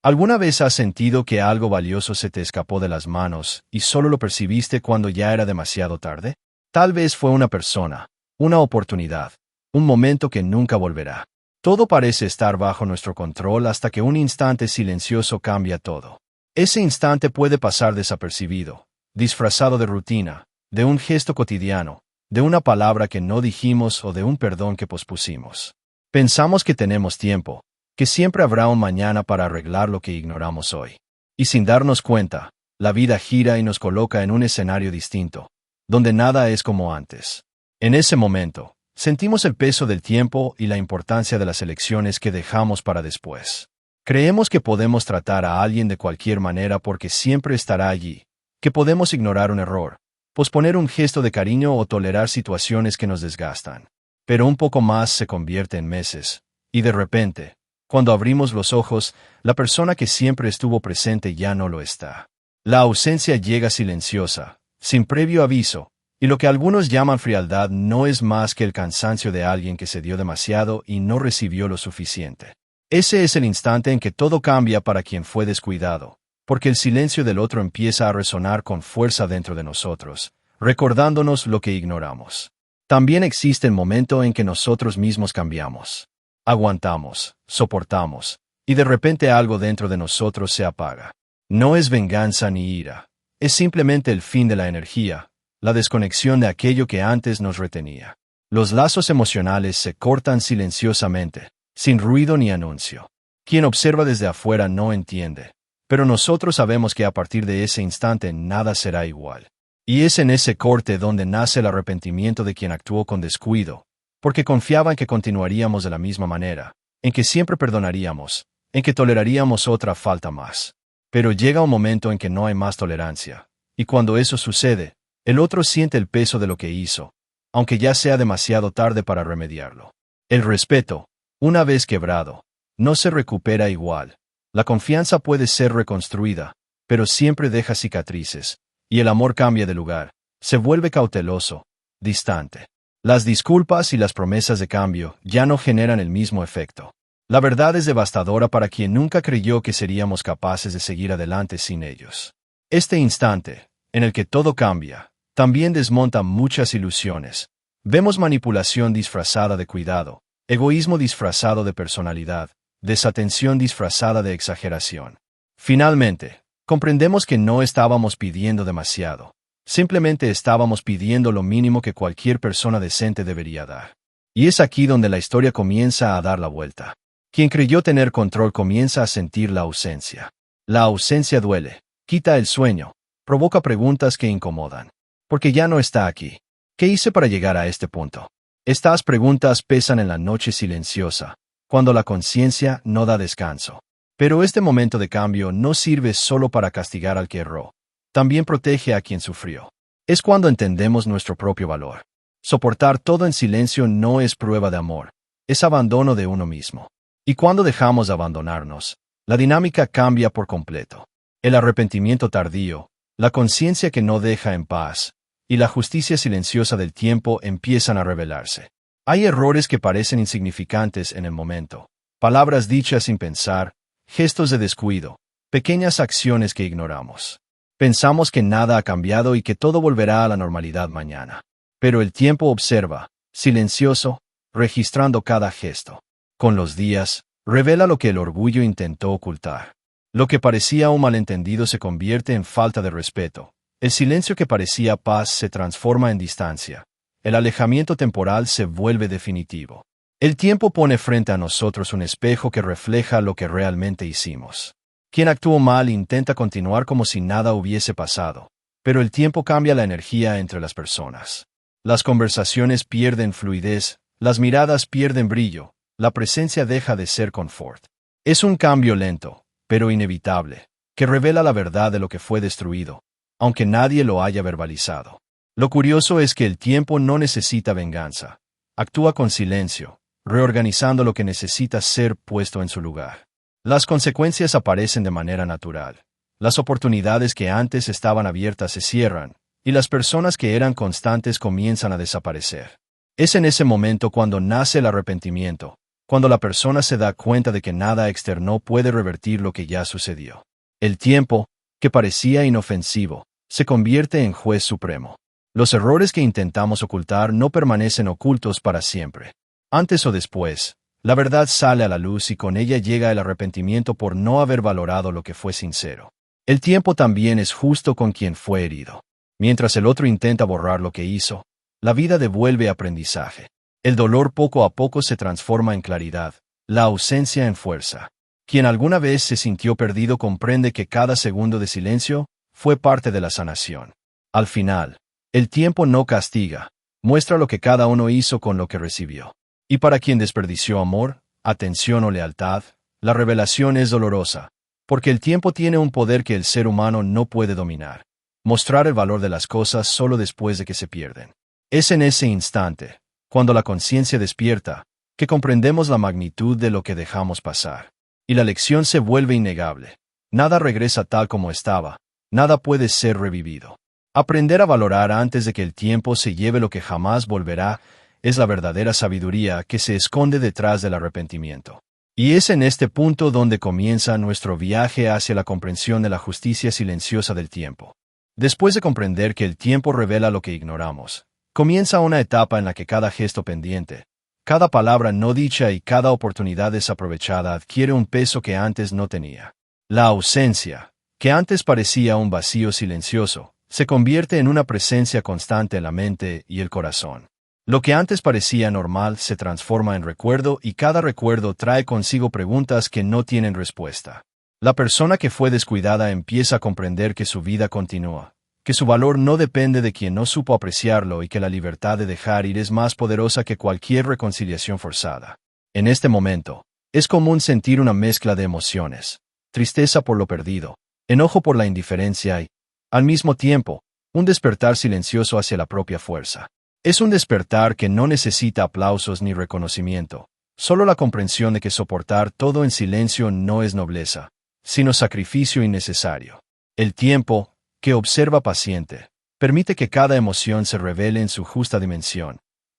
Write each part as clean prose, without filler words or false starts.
¿Alguna vez has sentido que algo valioso se te escapó de las manos y solo lo percibiste cuando ya era demasiado tarde? Tal vez fue una persona, una oportunidad, un momento que nunca volverá. Todo parece estar bajo nuestro control hasta que un instante silencioso cambia todo. Ese instante puede pasar desapercibido, disfrazado de rutina, de un gesto cotidiano, de una palabra que no dijimos o de un perdón que pospusimos. Pensamos que tenemos tiempo, que siempre habrá un mañana para arreglar lo que ignoramos hoy. Y sin darnos cuenta, la vida gira y nos coloca en un escenario distinto, donde nada es como antes. En ese momento, sentimos el peso del tiempo y la importancia de las elecciones que dejamos para después. Creemos que podemos tratar a alguien de cualquier manera porque siempre estará allí, que podemos ignorar un error, posponer un gesto de cariño o tolerar situaciones que nos desgastan. Pero un poco más se convierte en meses, y de repente, cuando abrimos los ojos, la persona que siempre estuvo presente ya no lo está. La ausencia llega silenciosa, sin previo aviso, y lo que algunos llaman frialdad no es más que el cansancio de alguien que se dio demasiado y no recibió lo suficiente. Ese es el instante en que todo cambia para quien fue descuidado, porque el silencio del otro empieza a resonar con fuerza dentro de nosotros, recordándonos lo que ignoramos. También existe el momento en que nosotros mismos cambiamos. Aguantamos, soportamos, y de repente algo dentro de nosotros se apaga. No es venganza ni ira, es simplemente el fin de la energía, la desconexión de aquello que antes nos retenía. Los lazos emocionales se cortan silenciosamente, sin ruido ni anuncio. Quien observa desde afuera no entiende, pero nosotros sabemos que a partir de ese instante nada será igual. Y es en ese corte donde nace el arrepentimiento de quien actuó con descuido, porque confiaba en que continuaríamos de la misma manera, en que siempre perdonaríamos, en que toleraríamos otra falta más. Pero llega un momento en que no hay más tolerancia, y cuando eso sucede, el otro siente el peso de lo que hizo, aunque ya sea demasiado tarde para remediarlo. El respeto, una vez quebrado, no se recupera igual. La confianza puede ser reconstruida, pero siempre deja cicatrices, y el amor cambia de lugar, se vuelve cauteloso, distante. Las disculpas y las promesas de cambio ya no generan el mismo efecto. La verdad es devastadora para quien nunca creyó que seríamos capaces de seguir adelante sin ellos. Este instante, en el que todo cambia, también desmonta muchas ilusiones. Vemos manipulación disfrazada de cuidado, egoísmo disfrazado de personalidad, desatención disfrazada de exageración. Finalmente, comprendemos que no estábamos pidiendo demasiado. Simplemente estábamos pidiendo lo mínimo que cualquier persona decente debería dar. Y es aquí donde la historia comienza a dar la vuelta. Quien creyó tener control comienza a sentir la ausencia. La ausencia duele, quita el sueño, provoca preguntas que incomodan. Porque ya no está aquí. ¿Qué hice para llegar a este punto? Estas preguntas pesan en la noche silenciosa, cuando la conciencia no da descanso. Pero este momento de cambio no sirve solo para castigar al que erró. También protege a quien sufrió. Es cuando entendemos nuestro propio valor. Soportar todo en silencio no es prueba de amor, es abandono de uno mismo. Y cuando dejamos de abandonarnos, la dinámica cambia por completo. El arrepentimiento tardío, la conciencia que no deja en paz, y la justicia silenciosa del tiempo empiezan a revelarse. Hay errores que parecen insignificantes en el momento, palabras dichas sin pensar, gestos de descuido, pequeñas acciones que ignoramos. Pensamos que nada ha cambiado y que todo volverá a la normalidad mañana. Pero el tiempo observa, silencioso, registrando cada gesto. Con los días, revela lo que el orgullo intentó ocultar. Lo que parecía un malentendido se convierte en falta de respeto. El silencio que parecía paz se transforma en distancia. El alejamiento temporal se vuelve definitivo. El tiempo pone frente a nosotros un espejo que refleja lo que realmente hicimos. Quien actuó mal intenta continuar como si nada hubiese pasado, pero el tiempo cambia la energía entre las personas. Las conversaciones pierden fluidez, las miradas pierden brillo, la presencia deja de ser confort. Es un cambio lento, pero inevitable, que revela la verdad de lo que fue destruido, aunque nadie lo haya verbalizado. Lo curioso es que el tiempo no necesita venganza. Actúa con silencio, reorganizando lo que necesita ser puesto en su lugar. Las consecuencias aparecen de manera natural. Las oportunidades que antes estaban abiertas se cierran, y las personas que eran constantes comienzan a desaparecer. Es en ese momento cuando nace el arrepentimiento, cuando la persona se da cuenta de que nada externo puede revertir lo que ya sucedió. El tiempo, que parecía inofensivo, se convierte en juez supremo. Los errores que intentamos ocultar no permanecen ocultos para siempre. Antes o después, la verdad sale a la luz y con ella llega el arrepentimiento por no haber valorado lo que fue sincero. El tiempo también es justo con quien fue herido. Mientras el otro intenta borrar lo que hizo, la vida devuelve aprendizaje. El dolor poco a poco se transforma en claridad, la ausencia en fuerza. Quien alguna vez se sintió perdido comprende que cada segundo de silencio fue parte de la sanación. Al final, el tiempo no castiga, muestra lo que cada uno hizo con lo que recibió. Y para quien desperdició amor, atención o lealtad, la revelación es dolorosa, porque el tiempo tiene un poder que el ser humano no puede dominar. Mostrar el valor de las cosas solo después de que se pierden. Es en ese instante, cuando la conciencia despierta, que comprendemos la magnitud de lo que dejamos pasar. Y la lección se vuelve innegable. Nada regresa tal como estaba, nada puede ser revivido. Aprender a valorar antes de que el tiempo se lleve lo que jamás volverá es la verdadera sabiduría que se esconde detrás del arrepentimiento. Y es en este punto donde comienza nuestro viaje hacia la comprensión de la justicia silenciosa del tiempo. Después de comprender que el tiempo revela lo que ignoramos, comienza una etapa en la que cada gesto pendiente, cada palabra no dicha y cada oportunidad desaprovechada adquiere un peso que antes no tenía. La ausencia, que antes parecía un vacío silencioso, se convierte en una presencia constante en la mente y el corazón. Lo que antes parecía normal se transforma en recuerdo y cada recuerdo trae consigo preguntas que no tienen respuesta. La persona que fue descuidada empieza a comprender que su vida continúa, que su valor no depende de quien no supo apreciarlo y que la libertad de dejar ir es más poderosa que cualquier reconciliación forzada. En este momento, es común sentir una mezcla de emociones, tristeza por lo perdido, enojo por la indiferencia y, al mismo tiempo, un despertar silencioso hacia la propia fuerza. Es un despertar que no necesita aplausos ni reconocimiento, solo la comprensión de que soportar todo en silencio no es nobleza, sino sacrificio innecesario. El tiempo, que observa paciente, permite que cada emoción se revele en su justa dimensión.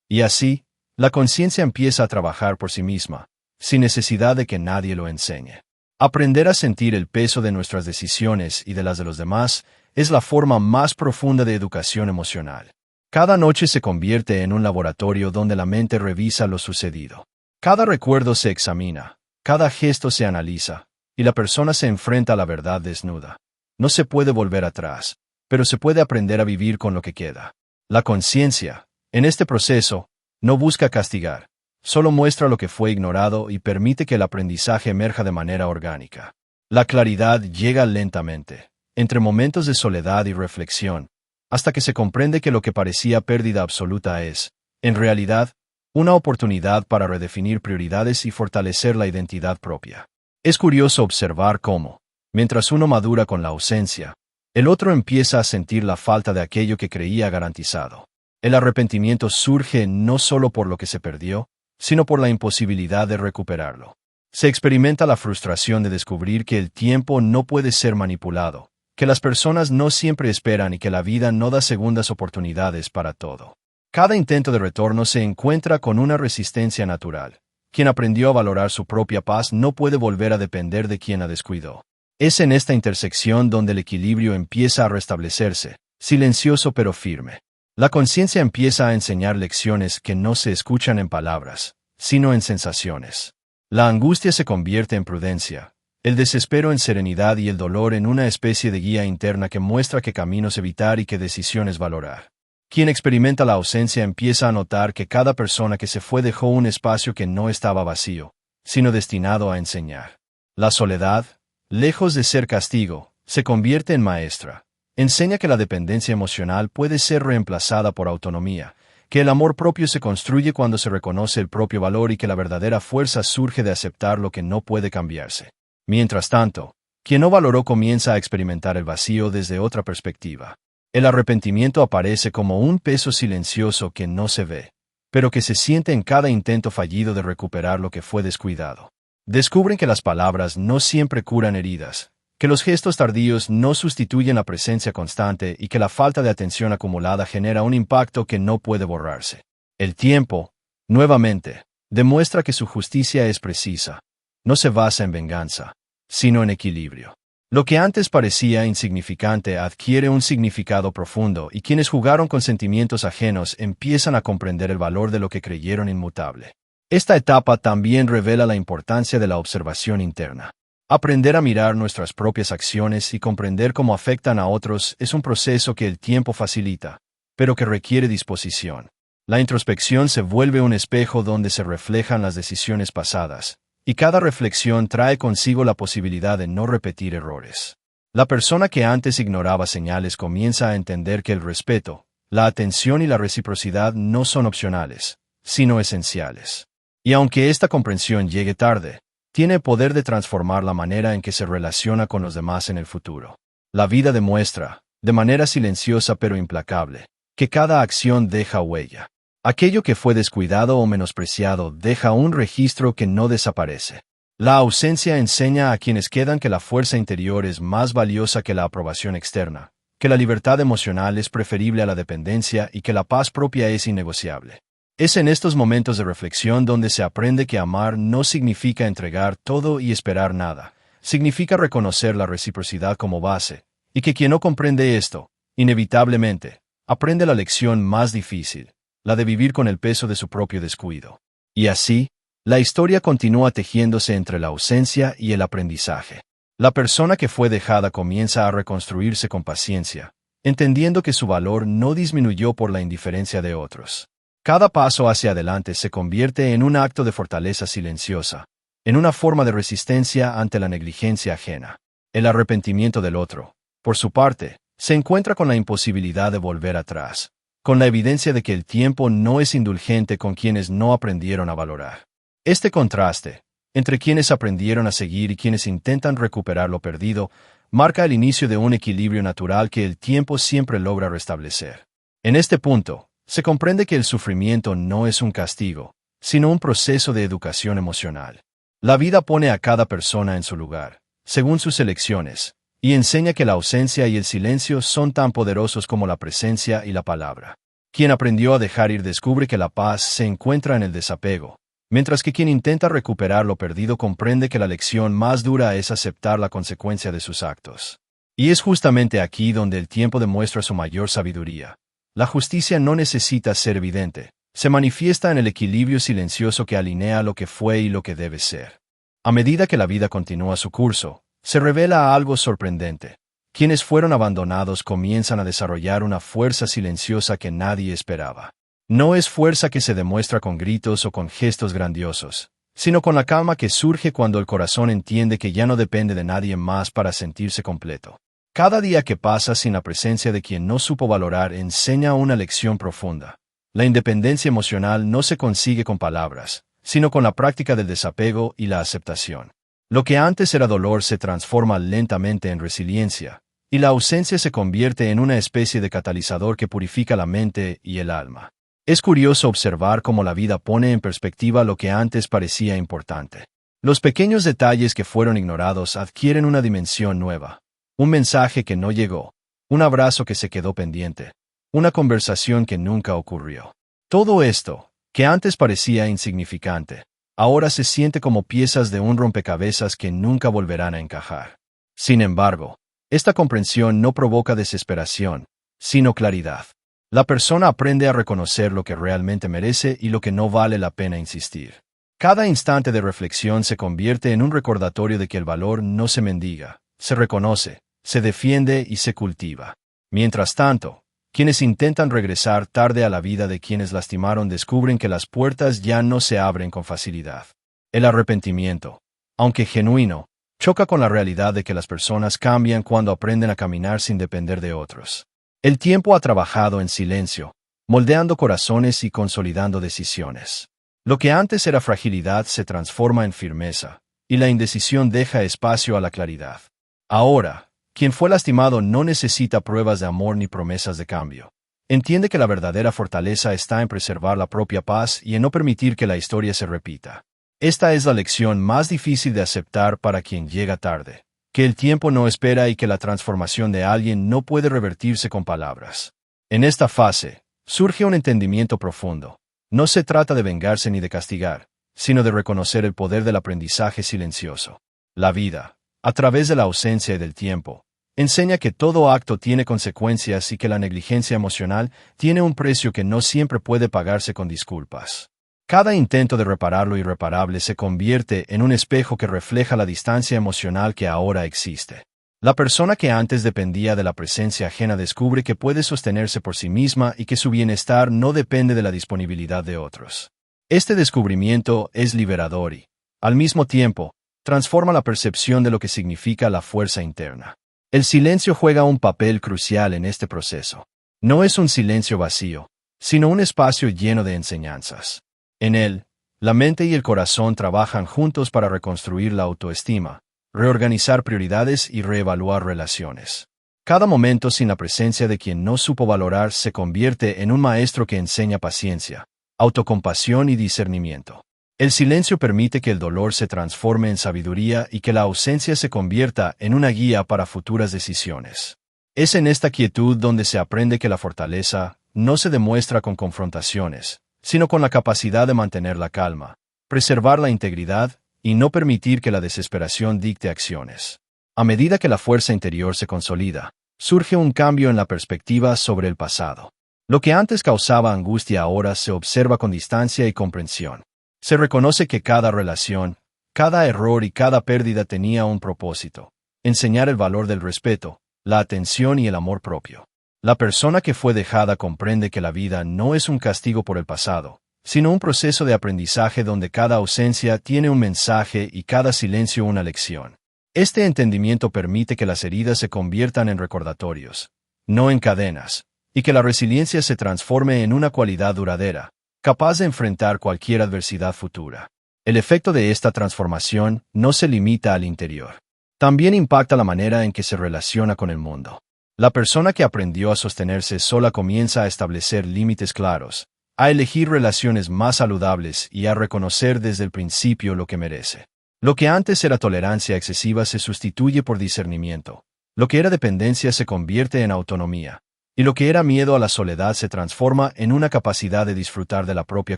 Y así, la conciencia empieza a trabajar por sí misma, sin necesidad de que nadie lo enseñe. Aprender a sentir el peso de nuestras decisiones y de las de los demás es la forma más profunda de educación emocional. Cada noche se convierte en un laboratorio donde la mente revisa lo sucedido. Cada recuerdo se examina, cada gesto se analiza, y la persona se enfrenta a la verdad desnuda. No se puede volver atrás, pero se puede aprender a vivir con lo que queda. La conciencia, en este proceso, no busca castigar, solo muestra lo que fue ignorado y permite que el aprendizaje emerja de manera orgánica. La claridad llega lentamente, entre momentos de soledad y reflexión, hasta que se comprende que lo que parecía pérdida absoluta es, en realidad, una oportunidad para redefinir prioridades y fortalecer la identidad propia. Es curioso observar cómo, mientras uno madura con la ausencia, el otro empieza a sentir la falta de aquello que creía garantizado. El arrepentimiento surge no solo por lo que se perdió, sino por la imposibilidad de recuperarlo. Se experimenta la frustración de descubrir que el tiempo no puede ser manipulado, que las personas no siempre esperan y que la vida no da segundas oportunidades para todo. Cada intento de retorno se encuentra con una resistencia natural. Quien aprendió a valorar su propia paz no puede volver a depender de quien la descuidó. Es en esta intersección donde el equilibrio empieza a restablecerse, silencioso pero firme. La conciencia empieza a enseñar lecciones que no se escuchan en palabras, sino en sensaciones. La angustia se convierte en prudencia, el desespero en serenidad y el dolor en una especie de guía interna que muestra qué caminos evitar y qué decisiones valorar. Quien experimenta la ausencia empieza a notar que cada persona que se fue dejó un espacio que no estaba vacío, sino destinado a enseñar. La soledad, lejos de ser castigo, se convierte en maestra. Enseña que la dependencia emocional puede ser reemplazada por autonomía, que el amor propio se construye cuando se reconoce el propio valor y que la verdadera fuerza surge de aceptar lo que no puede cambiarse. Mientras tanto, quien no valoró comienza a experimentar el vacío desde otra perspectiva. El arrepentimiento aparece como un peso silencioso que no se ve, pero que se siente en cada intento fallido de recuperar lo que fue descuidado. Descubren que las palabras no siempre curan heridas, que los gestos tardíos no sustituyen la presencia constante y que la falta de atención acumulada genera un impacto que no puede borrarse. El tiempo, nuevamente, Demuestra que su justicia es precisa. No se basa en venganza, sino en equilibrio. Lo que antes parecía insignificante adquiere un significado profundo y quienes jugaron con sentimientos ajenos empiezan a comprender el valor de lo que creyeron inmutable. Esta etapa también revela la importancia de la observación interna. Aprender a mirar nuestras propias acciones y comprender cómo afectan a otros es un proceso que el tiempo facilita, pero que requiere disposición. La introspección se vuelve un espejo donde se reflejan las decisiones pasadas, y cada reflexión trae consigo la posibilidad de no repetir errores. La persona que antes ignoraba señales comienza a entender que el respeto, la atención y la reciprocidad no son opcionales, sino esenciales. Y aunque esta comprensión llegue tarde, tiene poder de transformar la manera en que se relaciona con los demás en el futuro. La vida demuestra, de manera silenciosa pero implacable, que cada acción deja huella. Aquello que fue descuidado o menospreciado deja un registro que no desaparece. La ausencia enseña a quienes quedan que la fuerza interior es más valiosa que la aprobación externa, que la libertad emocional es preferible a la dependencia y que la paz propia es innegociable. Es en estos momentos de reflexión donde se aprende que amar no significa entregar todo y esperar nada, significa reconocer la reciprocidad como base, y que quien no comprende esto, inevitablemente, aprende la lección más difícil, la de vivir con el peso de su propio descuido. Y así, la historia continúa tejiéndose entre la ausencia y el aprendizaje. La persona que fue dejada comienza a reconstruirse con paciencia, entendiendo que su valor no disminuyó por la indiferencia de otros. Cada paso hacia adelante se convierte en un acto de fortaleza silenciosa, en una forma de resistencia ante la negligencia ajena. El arrepentimiento del otro, por su parte, se encuentra con la imposibilidad de volver atrás, con la evidencia de que el tiempo no es indulgente con quienes no aprendieron a valorar. Este contraste, entre quienes aprendieron a seguir y quienes intentan recuperar lo perdido, marca el inicio de un equilibrio natural que el tiempo siempre logra restablecer. En este punto, se comprende que el sufrimiento no es un castigo, sino un proceso de educación emocional. La vida pone a cada persona en su lugar, según sus elecciones, y enseña que la ausencia y el silencio son tan poderosos como la presencia y la palabra. Quien aprendió a dejar ir descubre que la paz se encuentra en el desapego, mientras que quien intenta recuperar lo perdido comprende que la lección más dura es aceptar la consecuencia de sus actos. Y es justamente aquí donde el tiempo demuestra su mayor sabiduría. La justicia no necesita ser evidente, se manifiesta en el equilibrio silencioso que alinea lo que fue y lo que debe ser. A medida que la vida continúa su curso, se revela algo sorprendente. Quienes fueron abandonados comienzan a desarrollar una fuerza silenciosa que nadie esperaba. No es fuerza que se demuestra con gritos o con gestos grandiosos, sino con la calma que surge cuando el corazón entiende que ya no depende de nadie más para sentirse completo. Cada día que pasa sin la presencia de quien no supo valorar enseña una lección profunda. La independencia emocional no se consigue con palabras, sino con la práctica del desapego y la aceptación. Lo que antes era dolor se transforma lentamente en resiliencia, y la ausencia se convierte en una especie de catalizador que purifica la mente y el alma. Es curioso observar cómo la vida pone en perspectiva lo que antes parecía importante. Los pequeños detalles que fueron ignorados adquieren una dimensión nueva. Un mensaje que no llegó, un abrazo que se quedó pendiente, una conversación que nunca ocurrió. Todo esto, que antes parecía insignificante, ahora se siente como piezas de un rompecabezas que nunca volverán a encajar. Sin embargo, esta comprensión no provoca desesperación, sino claridad. La persona aprende a reconocer lo que realmente merece y lo que no vale la pena insistir. Cada instante de reflexión se convierte en un recordatorio de que el valor no se mendiga, se reconoce, se defiende y se cultiva. Mientras tanto, quienes intentan regresar tarde a la vida de quienes lastimaron descubren que las puertas ya no se abren con facilidad. El arrepentimiento, aunque genuino, choca con la realidad de que las personas cambian cuando aprenden a caminar sin depender de otros. El tiempo ha trabajado en silencio, moldeando corazones y consolidando decisiones. Lo que antes era fragilidad se transforma en firmeza, y la indecisión deja espacio a la claridad. Ahora, quien fue lastimado no necesita pruebas de amor ni promesas de cambio. Entiende que la verdadera fortaleza está en preservar la propia paz y en no permitir que la historia se repita. Esta es la lección más difícil de aceptar para quien llega tarde, que el tiempo no espera y que la transformación de alguien no puede revertirse con palabras. En esta fase, surge un entendimiento profundo. No se trata de vengarse ni de castigar, sino de reconocer el poder del aprendizaje silencioso. La vida, a través de la ausencia y del tiempo, enseña que todo acto tiene consecuencias y que la negligencia emocional tiene un precio que no siempre puede pagarse con disculpas. Cada intento de reparar lo irreparable se convierte en un espejo que refleja la distancia emocional que ahora existe. La persona que antes dependía de la presencia ajena descubre que puede sostenerse por sí misma y que su bienestar no depende de la disponibilidad de otros. Este descubrimiento es liberador y, al mismo tiempo, transforma la percepción de lo que significa la fuerza interna. El silencio juega un papel crucial en este proceso. No es un silencio vacío, sino un espacio lleno de enseñanzas. En él, la mente y el corazón trabajan juntos para reconstruir la autoestima, reorganizar prioridades y reevaluar relaciones. Cada momento sin la presencia de quien no supo valorar se convierte en un maestro que enseña paciencia, autocompasión y discernimiento. El silencio permite que el dolor se transforme en sabiduría y que la ausencia se convierta en una guía para futuras decisiones. Es en esta quietud donde se aprende que la fortaleza no se demuestra con confrontaciones, sino con la capacidad de mantener la calma, preservar la integridad y no permitir que la desesperación dicte acciones. A medida que la fuerza interior se consolida, surge un cambio en la perspectiva sobre el pasado. Lo que antes causaba angustia ahora se observa con distancia y comprensión. Se reconoce que cada relación, cada error y cada pérdida tenía un propósito: enseñar el valor del respeto, la atención y el amor propio. La persona que fue dejada comprende que la vida no es un castigo por el pasado, sino un proceso de aprendizaje donde cada ausencia tiene un mensaje y cada silencio una lección. Este entendimiento permite que las heridas se conviertan en recordatorios, no en cadenas, y que la resiliencia se transforme en una cualidad duradera, capaz de enfrentar cualquier adversidad futura. El efecto de esta transformación no se limita al interior. También impacta la manera en que se relaciona con el mundo. La persona que aprendió a sostenerse sola comienza a establecer límites claros, a elegir relaciones más saludables y a reconocer desde el principio lo que merece. Lo que antes era tolerancia excesiva se sustituye por discernimiento. Lo que era dependencia se convierte en autonomía. Y lo que era miedo a la soledad se transforma en una capacidad de disfrutar de la propia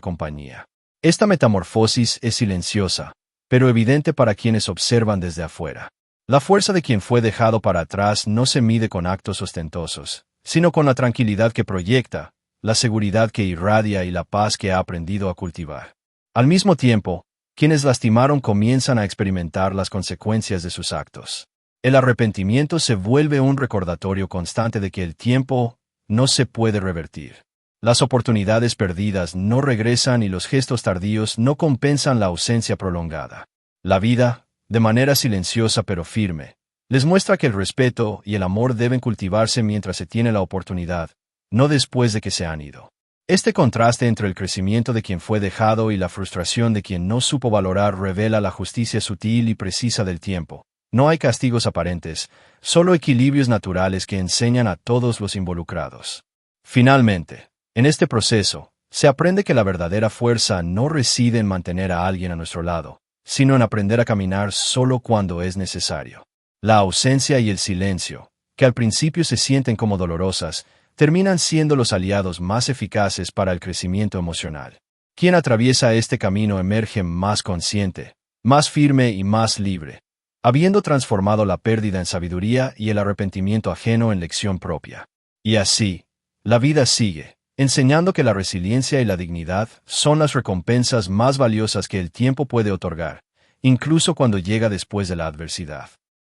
compañía. Esta metamorfosis es silenciosa, pero evidente para quienes observan desde afuera. La fuerza de quien fue dejado para atrás no se mide con actos ostentosos, sino con la tranquilidad que proyecta, la seguridad que irradia y la paz que ha aprendido a cultivar. Al mismo tiempo, quienes lastimaron comienzan a experimentar las consecuencias de sus actos. El arrepentimiento se vuelve un recordatorio constante de que el tiempo no se puede revertir. Las oportunidades perdidas no regresan y los gestos tardíos no compensan la ausencia prolongada. La vida, de manera silenciosa pero firme, les muestra que el respeto y el amor deben cultivarse mientras se tiene la oportunidad, no después de que se han ido. Este contraste entre el crecimiento de quien fue dejado y la frustración de quien no supo valorar revela la justicia sutil y precisa del tiempo. No hay castigos aparentes, solo equilibrios naturales que enseñan a todos los involucrados. Finalmente, en este proceso, se aprende que la verdadera fuerza no reside en mantener a alguien a nuestro lado, sino en aprender a caminar solo cuando es necesario. La ausencia y el silencio, que al principio se sienten como dolorosas, terminan siendo los aliados más eficaces para el crecimiento emocional. Quien atraviesa este camino emerge más consciente, más firme y más libre, habiendo transformado la pérdida en sabiduría y el arrepentimiento ajeno en lección propia. Y así, la vida sigue, enseñando que la resiliencia y la dignidad son las recompensas más valiosas que el tiempo puede otorgar, incluso cuando llega después de la adversidad.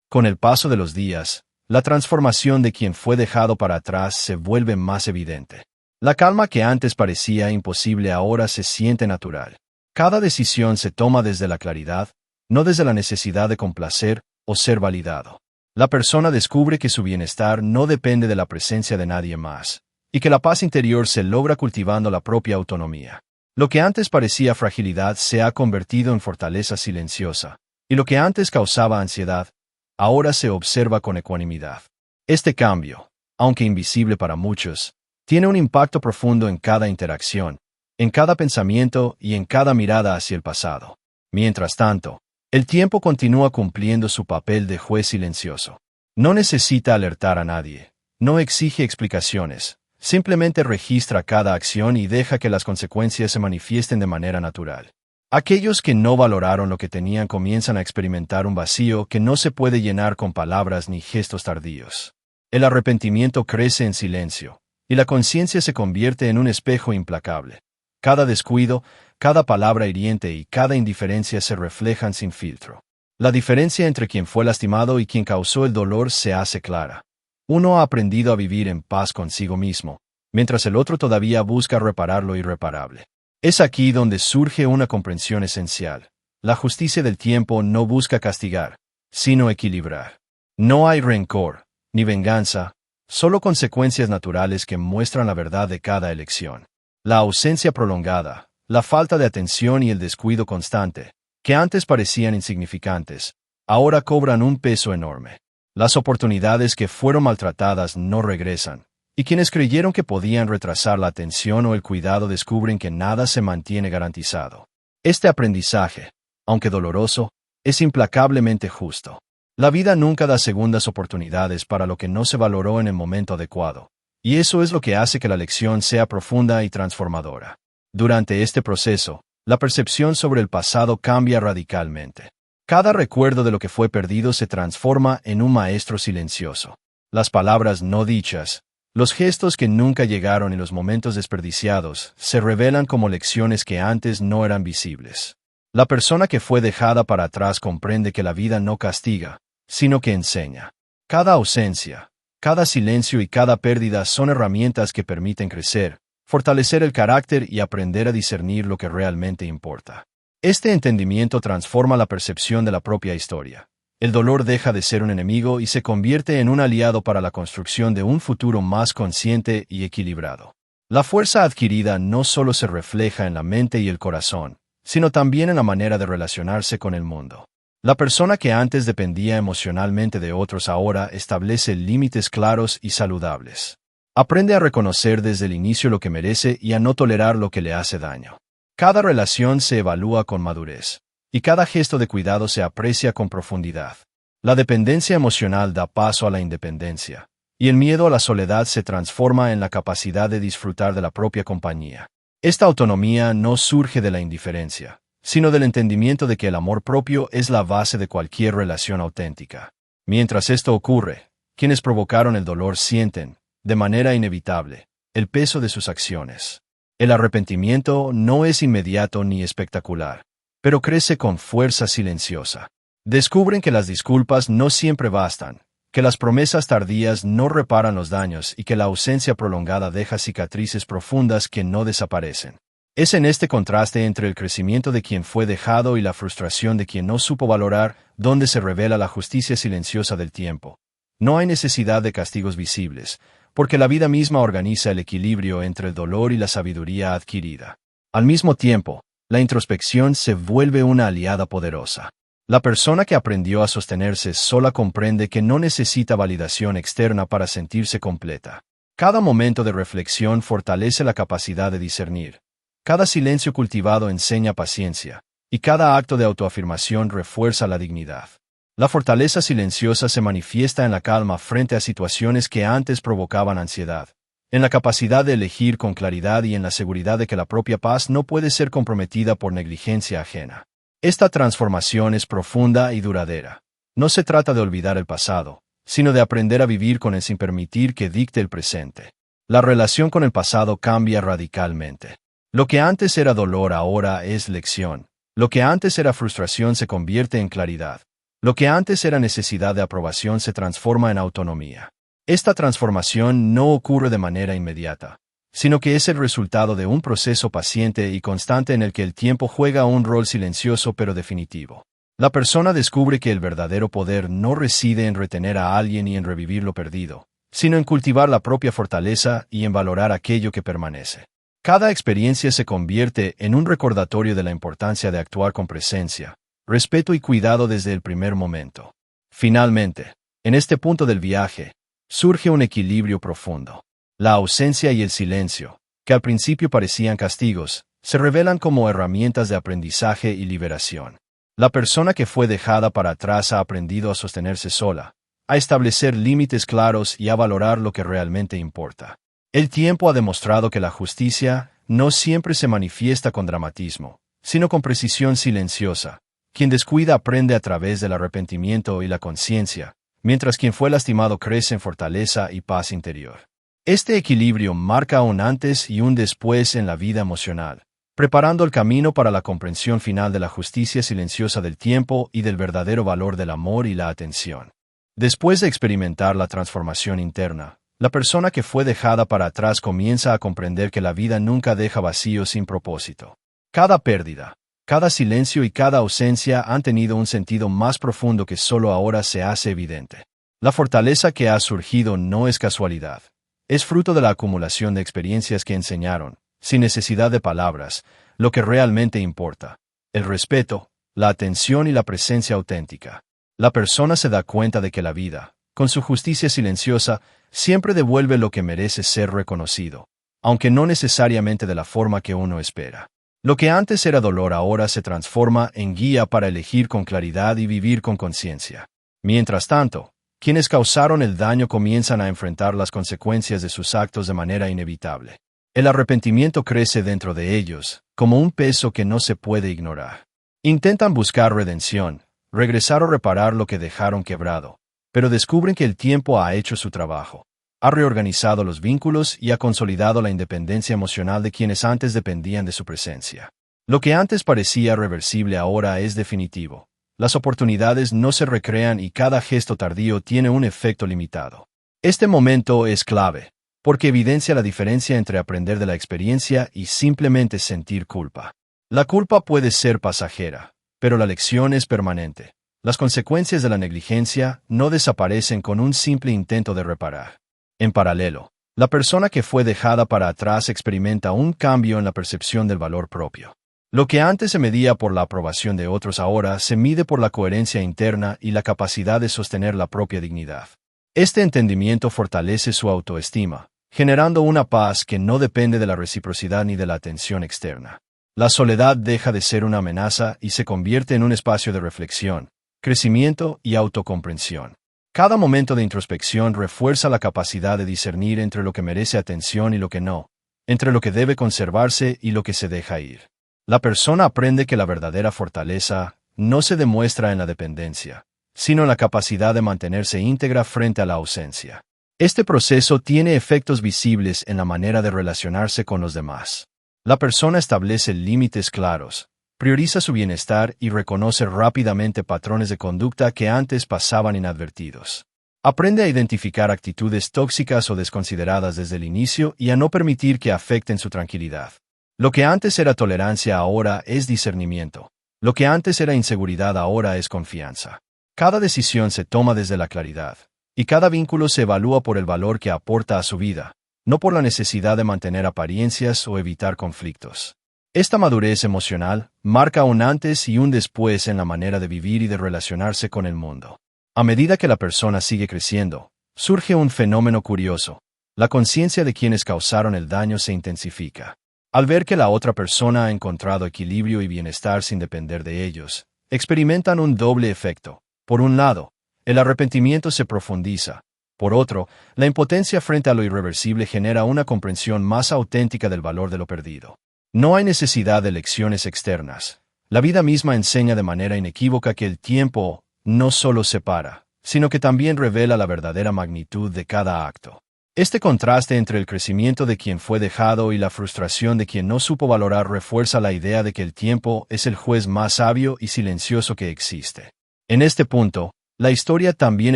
Con el paso de los días, la transformación de quien fue dejado para atrás se vuelve más evidente. La calma que antes parecía imposible ahora se siente natural. Cada decisión se toma desde la claridad, no desde la necesidad de complacer o ser validado. La persona descubre que su bienestar no depende de la presencia de nadie más, y que la paz interior se logra cultivando la propia autonomía. Lo que antes parecía fragilidad se ha convertido en fortaleza silenciosa, y lo que antes causaba ansiedad, ahora se observa con ecuanimidad. Este cambio, aunque invisible para muchos, tiene un impacto profundo en cada interacción, en cada pensamiento y en cada mirada hacia el pasado. Mientras tanto, el tiempo continúa cumpliendo su papel de juez silencioso. No necesita alertar a nadie, no exige explicaciones, simplemente registra cada acción y deja que las consecuencias se manifiesten de manera natural. Aquellos que no valoraron lo que tenían comienzan a experimentar un vacío que no se puede llenar con palabras ni gestos tardíos. El arrepentimiento crece en silencio, y la conciencia se convierte en un espejo implacable. Cada descuido, cada palabra hiriente y cada indiferencia se reflejan sin filtro. La diferencia entre quien fue lastimado y quien causó el dolor se hace clara. Uno ha aprendido a vivir en paz consigo mismo, mientras el otro todavía busca reparar lo irreparable. Es aquí donde surge una comprensión esencial. La justicia del tiempo no busca castigar, sino equilibrar. No hay rencor, ni venganza, solo consecuencias naturales que muestran la verdad de cada elección. La ausencia prolongada, la falta de atención y el descuido constante, que antes parecían insignificantes, ahora cobran un peso enorme. Las oportunidades que fueron maltratadas no regresan, y quienes creyeron que podían retrasar la atención o el cuidado descubren que nada se mantiene garantizado. Este aprendizaje, aunque doloroso, es implacablemente justo. La vida nunca da segundas oportunidades para lo que no se valoró en el momento adecuado, y eso es lo que hace que la lección sea profunda y transformadora. Durante este proceso, la percepción sobre el pasado cambia radicalmente. Cada recuerdo de lo que fue perdido se transforma en un maestro silencioso. Las palabras no dichas, los gestos que nunca llegaron y los momentos desperdiciados se revelan como lecciones que antes no eran visibles. La persona que fue dejada para atrás comprende que la vida no castiga, sino que enseña. Cada ausencia, cada silencio y cada pérdida son herramientas que permiten crecer, fortalecer el carácter y aprender a discernir lo que realmente importa. Este entendimiento transforma la percepción de la propia historia. El dolor deja de ser un enemigo y se convierte en un aliado para la construcción de un futuro más consciente y equilibrado. La fuerza adquirida no solo se refleja en la mente y el corazón, sino también en la manera de relacionarse con el mundo. La persona que antes dependía emocionalmente de otros ahora establece límites claros y saludables. Aprende a reconocer desde el inicio lo que merece y a no tolerar lo que le hace daño. Cada relación se evalúa con madurez, y cada gesto de cuidado se aprecia con profundidad. La dependencia emocional da paso a la independencia, y el miedo a la soledad se transforma en la capacidad de disfrutar de la propia compañía. Esta autonomía no surge de la indiferencia, sino del entendimiento de que el amor propio es la base de cualquier relación auténtica. Mientras esto ocurre, quienes provocaron el dolor sienten, de manera inevitable, el peso de sus acciones. El arrepentimiento no es inmediato ni espectacular, pero crece con fuerza silenciosa. Descubren que las disculpas no siempre bastan, que las promesas tardías no reparan los daños y que la ausencia prolongada deja cicatrices profundas que no desaparecen. Es en este contraste entre el crecimiento de quien fue dejado y la frustración de quien no supo valorar donde se revela la justicia silenciosa del tiempo. No hay necesidad de castigos visibles, porque la vida misma organiza el equilibrio entre el dolor y la sabiduría adquirida. Al mismo tiempo, la introspección se vuelve una aliada poderosa. La persona que aprendió a sostenerse sola comprende que no necesita validación externa para sentirse completa. Cada momento de reflexión fortalece la capacidad de discernir. Cada silencio cultivado enseña paciencia, y cada acto de autoafirmación refuerza la dignidad. La fortaleza silenciosa se manifiesta en la calma frente a situaciones que antes provocaban ansiedad, en la capacidad de elegir con claridad y en la seguridad de que la propia paz no puede ser comprometida por negligencia ajena. Esta transformación es profunda y duradera. No se trata de olvidar el pasado, sino de aprender a vivir con él sin permitir que dicte el presente. La relación con el pasado cambia radicalmente. Lo que antes era dolor ahora es lección. Lo que antes era frustración se convierte en claridad. Lo que antes era necesidad de aprobación se transforma en autonomía. Esta transformación no ocurre de manera inmediata, sino que es el resultado de un proceso paciente y constante en el que el tiempo juega un rol silencioso pero definitivo. La persona descubre que el verdadero poder no reside en retener a alguien y en revivir lo perdido, sino en cultivar la propia fortaleza y en valorar aquello que permanece. Cada experiencia se convierte en un recordatorio de la importancia de actuar con presencia, respeto y cuidado desde el primer momento. Finalmente, en este punto del viaje, surge un equilibrio profundo. La ausencia y el silencio, que al principio parecían castigos, se revelan como herramientas de aprendizaje y liberación. La persona que fue dejada para atrás ha aprendido a sostenerse sola, a establecer límites claros y a valorar lo que realmente importa. El tiempo ha demostrado que la justicia no siempre se manifiesta con dramatismo, sino con precisión silenciosa. Quien descuida aprende a través del arrepentimiento y la conciencia, mientras quien fue lastimado crece en fortaleza y paz interior. Este equilibrio marca un antes y un después en la vida emocional, preparando el camino para la comprensión final de la justicia silenciosa del tiempo y del verdadero valor del amor y la atención. Después de experimentar la transformación interna, la persona que fue dejada para atrás comienza a comprender que la vida nunca deja vacío sin propósito. Cada pérdida, cada silencio y cada ausencia han tenido un sentido más profundo que solo ahora se hace evidente. La fortaleza que ha surgido no es casualidad. Es fruto de la acumulación de experiencias que enseñaron, sin necesidad de palabras, lo que realmente importa: el respeto, la atención y la presencia auténtica. La persona se da cuenta de que la vida, con su justicia silenciosa, siempre devuelve lo que merece ser reconocido, aunque no necesariamente de la forma que uno espera. Lo que antes era dolor ahora se transforma en guía para elegir con claridad y vivir con conciencia. Mientras tanto, quienes causaron el daño comienzan a enfrentar las consecuencias de sus actos de manera inevitable. El arrepentimiento crece dentro de ellos, como un peso que no se puede ignorar. Intentan buscar redención, regresar o reparar lo que dejaron quebrado, pero descubren que el tiempo ha hecho su trabajo. Ha reorganizado los vínculos y ha consolidado la independencia emocional de quienes antes dependían de su presencia. Lo que antes parecía reversible ahora es definitivo. Las oportunidades no se recrean y cada gesto tardío tiene un efecto limitado. Este momento es clave, porque evidencia la diferencia entre aprender de la experiencia y simplemente sentir culpa. La culpa puede ser pasajera, pero la lección es permanente. Las consecuencias de la negligencia no desaparecen con un simple intento de reparar. En paralelo, la persona que fue dejada para atrás experimenta un cambio en la percepción del valor propio. Lo que antes se medía por la aprobación de otros ahora se mide por la coherencia interna y la capacidad de sostener la propia dignidad. Este entendimiento fortalece su autoestima, generando una paz que no depende de la reciprocidad ni de la atención externa. La soledad deja de ser una amenaza y se convierte en un espacio de reflexión, crecimiento y autocomprensión. Cada momento de introspección refuerza la capacidad de discernir entre lo que merece atención y lo que no, entre lo que debe conservarse y lo que se deja ir. La persona aprende que la verdadera fortaleza no se demuestra en la dependencia, sino en la capacidad de mantenerse íntegra frente a la ausencia. Este proceso tiene efectos visibles en la manera de relacionarse con los demás. La persona establece límites claros, prioriza su bienestar y reconoce rápidamente patrones de conducta que antes pasaban inadvertidos. Aprende a identificar actitudes tóxicas o desconsideradas desde el inicio y a no permitir que afecten su tranquilidad. Lo que antes era tolerancia ahora es discernimiento. Lo que antes era inseguridad ahora es confianza. Cada decisión se toma desde la claridad, y cada vínculo se evalúa por el valor que aporta a su vida, no por la necesidad de mantener apariencias o evitar conflictos. Esta madurez emocional marca un antes y un después en la manera de vivir y de relacionarse con el mundo. A medida que la persona sigue creciendo, surge un fenómeno curioso. La conciencia de quienes causaron el daño se intensifica. Al ver que la otra persona ha encontrado equilibrio y bienestar sin depender de ellos, experimentan un doble efecto. Por un lado, el arrepentimiento se profundiza. Por otro, la impotencia frente a lo irreversible genera una comprensión más auténtica del valor de lo perdido. No hay necesidad de lecciones externas. La vida misma enseña de manera inequívoca que el tiempo no solo separa, sino que también revela la verdadera magnitud de cada acto. Este contraste entre el crecimiento de quien fue dejado y la frustración de quien no supo valorar refuerza la idea de que el tiempo es el juez más sabio y silencioso que existe. En este punto, la historia también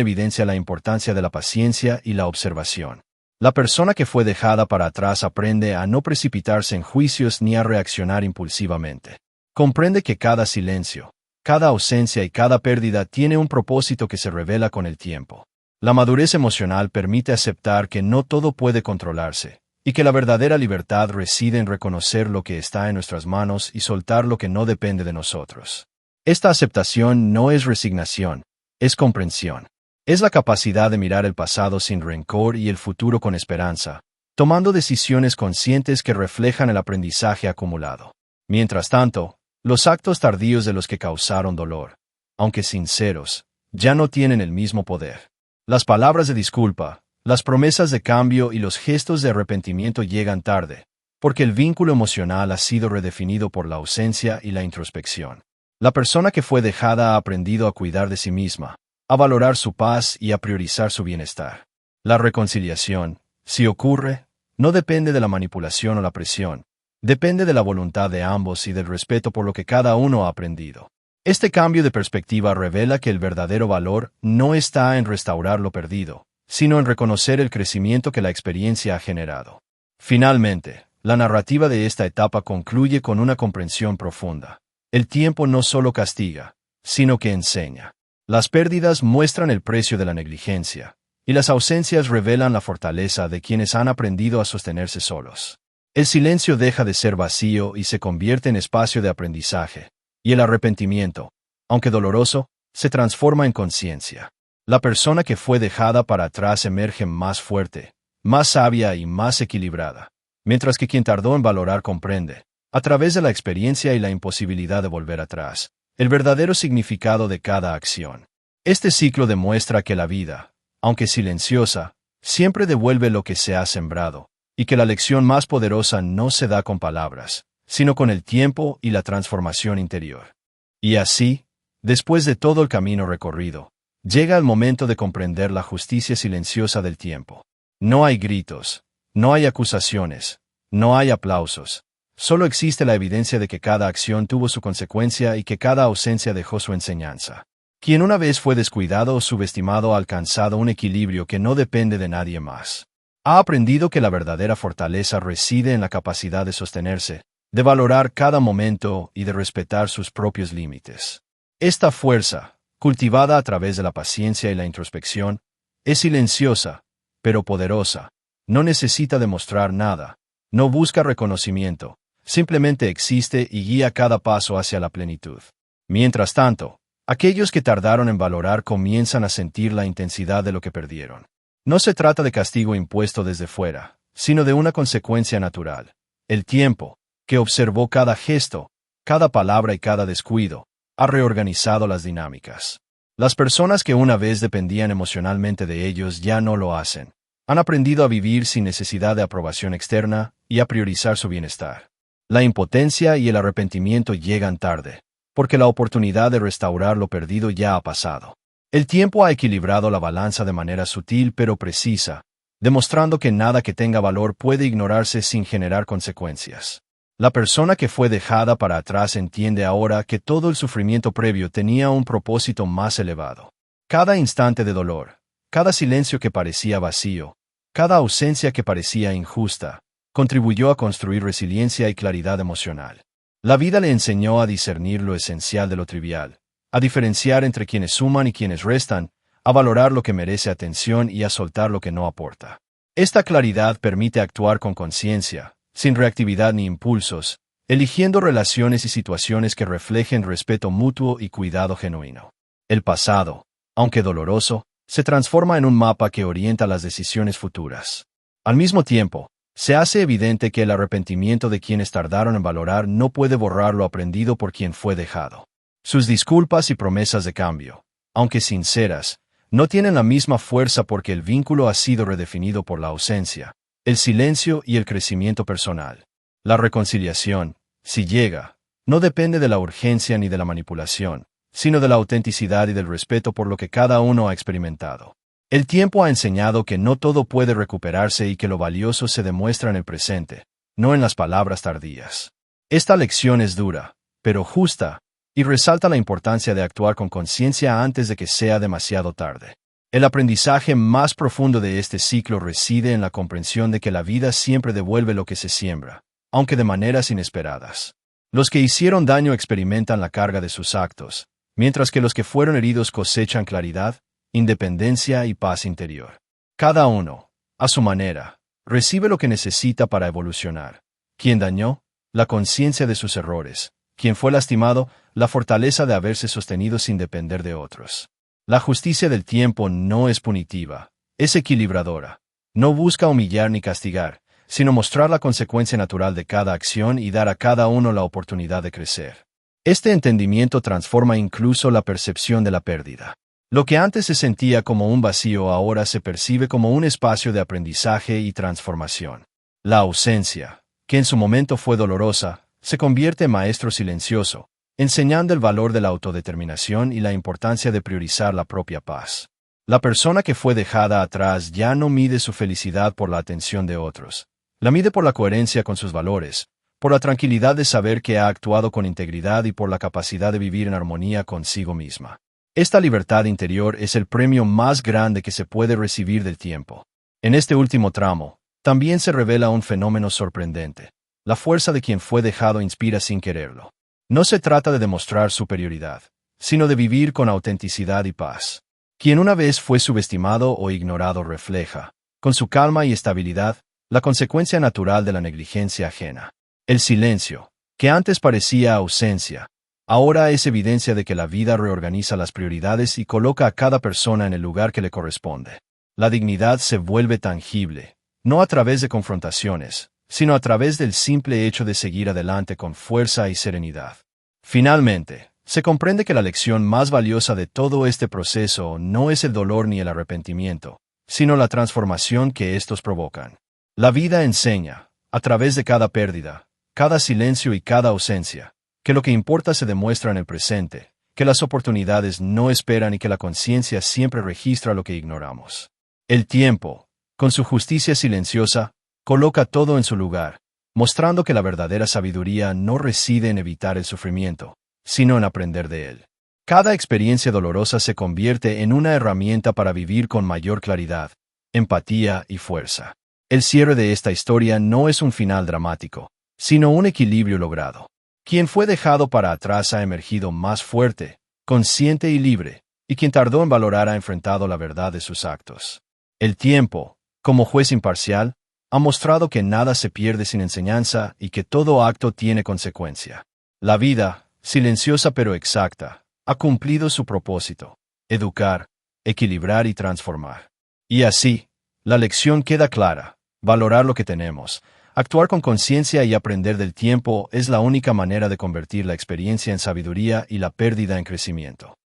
evidencia la importancia de la paciencia y la observación. La persona que fue dejada para atrás aprende a no precipitarse en juicios ni a reaccionar impulsivamente. Comprende que cada silencio, cada ausencia y cada pérdida tiene un propósito que se revela con el tiempo. La madurez emocional permite aceptar que no todo puede controlarse, y que la verdadera libertad reside en reconocer lo que está en nuestras manos y soltar lo que no depende de nosotros. Esta aceptación no es resignación, es comprensión. Es la capacidad de mirar el pasado sin rencor y el futuro con esperanza, tomando decisiones conscientes que reflejan el aprendizaje acumulado. Mientras tanto, los actos tardíos de los que causaron dolor, aunque sinceros, ya no tienen el mismo poder. Las palabras de disculpa, las promesas de cambio y los gestos de arrepentimiento llegan tarde, porque el vínculo emocional ha sido redefinido por la ausencia y la introspección. La persona que fue dejada ha aprendido a cuidar de sí misma, a valorar su paz y a priorizar su bienestar. La reconciliación, si ocurre, no depende de la manipulación o la presión, depende de la voluntad de ambos y del respeto por lo que cada uno ha aprendido. Este cambio de perspectiva revela que el verdadero valor no está en restaurar lo perdido, sino en reconocer el crecimiento que la experiencia ha generado. Finalmente, la narrativa de esta etapa concluye con una comprensión profunda. El tiempo no solo castiga, sino que enseña. Las pérdidas muestran el precio de la negligencia, y las ausencias revelan la fortaleza de quienes han aprendido a sostenerse solos. El silencio deja de ser vacío y se convierte en espacio de aprendizaje, y el arrepentimiento, aunque doloroso, se transforma en conciencia. La persona que fue dejada para atrás emerge más fuerte, más sabia y más equilibrada, mientras que quien tardó en valorar comprende, a través de la experiencia y la imposibilidad de volver atrás, el verdadero significado de cada acción. Este ciclo demuestra que la vida, aunque silenciosa, siempre devuelve lo que se ha sembrado, y que la lección más poderosa no se da con palabras, sino con el tiempo y la transformación interior. Y así, después de todo el camino recorrido, llega el momento de comprender la justicia silenciosa del tiempo. No hay gritos, no hay acusaciones, no hay aplausos. Solo existe la evidencia de que cada acción tuvo su consecuencia y que cada ausencia dejó su enseñanza. Quien una vez fue descuidado o subestimado ha alcanzado un equilibrio que no depende de nadie más. Ha aprendido que la verdadera fortaleza reside en la capacidad de sostenerse, de valorar cada momento y de respetar sus propios límites. Esta fuerza, cultivada a través de la paciencia y la introspección, es silenciosa, pero poderosa. No necesita demostrar nada, no busca reconocimiento, simplemente existe y guía cada paso hacia la plenitud. Mientras tanto, aquellos que tardaron en valorar comienzan a sentir la intensidad de lo que perdieron. No se trata de castigo impuesto desde fuera, sino de una consecuencia natural. El tiempo, que observó cada gesto, cada palabra y cada descuido, ha reorganizado las dinámicas. Las personas que una vez dependían emocionalmente de ellos ya no lo hacen. Han aprendido a vivir sin necesidad de aprobación externa y a priorizar su bienestar. La impotencia y el arrepentimiento llegan tarde, porque la oportunidad de restaurar lo perdido ya ha pasado. El tiempo ha equilibrado la balanza de manera sutil pero precisa, demostrando que nada que tenga valor puede ignorarse sin generar consecuencias. La persona que fue dejada para atrás entiende ahora que todo el sufrimiento previo tenía un propósito más elevado. Cada instante de dolor, cada silencio que parecía vacío, cada ausencia que parecía injusta, contribuyó a construir resiliencia y claridad emocional. La vida le enseñó a discernir lo esencial de lo trivial, a diferenciar entre quienes suman y quienes restan, a valorar lo que merece atención y a soltar lo que no aporta. Esta claridad permite actuar con conciencia, sin reactividad ni impulsos, eligiendo relaciones y situaciones que reflejen respeto mutuo y cuidado genuino. El pasado, aunque doloroso, se transforma en un mapa que orienta las decisiones futuras. Al mismo tiempo, se hace evidente que el arrepentimiento de quienes tardaron en valorar no puede borrar lo aprendido por quien fue dejado. Sus disculpas y promesas de cambio, aunque sinceras, no tienen la misma fuerza porque el vínculo ha sido redefinido por la ausencia, el silencio y el crecimiento personal. La reconciliación, si llega, no depende de la urgencia ni de la manipulación, sino de la autenticidad y del respeto por lo que cada uno ha experimentado. El tiempo ha enseñado que no todo puede recuperarse y que lo valioso se demuestra en el presente, no en las palabras tardías. Esta lección es dura, pero justa, y resalta la importancia de actuar con conciencia antes de que sea demasiado tarde. El aprendizaje más profundo de este ciclo reside en la comprensión de que la vida siempre devuelve lo que se siembra, aunque de maneras inesperadas. Los que hicieron daño experimentan la carga de sus actos, mientras que los que fueron heridos cosechan claridad, independencia y paz interior. Cada uno, a su manera, recibe lo que necesita para evolucionar. Quien dañó, la conciencia de sus errores. Quien fue lastimado, la fortaleza de haberse sostenido sin depender de otros. La justicia del tiempo no es punitiva, es equilibradora. No busca humillar ni castigar, sino mostrar la consecuencia natural de cada acción y dar a cada uno la oportunidad de crecer. Este entendimiento transforma incluso la percepción de la pérdida. Lo que antes se sentía como un vacío ahora se percibe como un espacio de aprendizaje y transformación. La ausencia, que en su momento fue dolorosa, se convierte en maestro silencioso, enseñando el valor de la autodeterminación y la importancia de priorizar la propia paz. La persona que fue dejada atrás ya no mide su felicidad por la atención de otros. La mide por la coherencia con sus valores, por la tranquilidad de saber que ha actuado con integridad y por la capacidad de vivir en armonía consigo misma. Esta libertad interior es el premio más grande que se puede recibir del tiempo. En este último tramo, también se revela un fenómeno sorprendente. La fuerza de quien fue dejado inspira sin quererlo. No se trata de demostrar superioridad, sino de vivir con autenticidad y paz. Quien una vez fue subestimado o ignorado refleja, con su calma y estabilidad, la consecuencia natural de la negligencia ajena. El silencio, que antes parecía ausencia, ahora es evidencia de que la vida reorganiza las prioridades y coloca a cada persona en el lugar que le corresponde. La dignidad se vuelve tangible, no a través de confrontaciones, sino a través del simple hecho de seguir adelante con fuerza y serenidad. Finalmente, se comprende que la lección más valiosa de todo este proceso no es el dolor ni el arrepentimiento, sino la transformación que estos provocan. La vida enseña, a través de cada pérdida, cada silencio y cada ausencia, que lo que importa se demuestra en el presente, que las oportunidades no esperan y que la conciencia siempre registra lo que ignoramos. El tiempo, con su justicia silenciosa, coloca todo en su lugar, mostrando que la verdadera sabiduría no reside en evitar el sufrimiento, sino en aprender de él. Cada experiencia dolorosa se convierte en una herramienta para vivir con mayor claridad, empatía y fuerza. El cierre de esta historia no es un final dramático, sino un equilibrio logrado. Quien fue dejado para atrás ha emergido más fuerte, consciente y libre, y quien tardó en valorar ha enfrentado la verdad de sus actos. El tiempo, como juez imparcial, ha mostrado que nada se pierde sin enseñanza y que todo acto tiene consecuencia. La vida, silenciosa pero exacta, ha cumplido su propósito: educar, equilibrar y transformar. Y así, la lección queda clara: valorar lo que tenemos, actuar con conciencia y aprender del tiempo es la única manera de convertir la experiencia en sabiduría y la pérdida en crecimiento.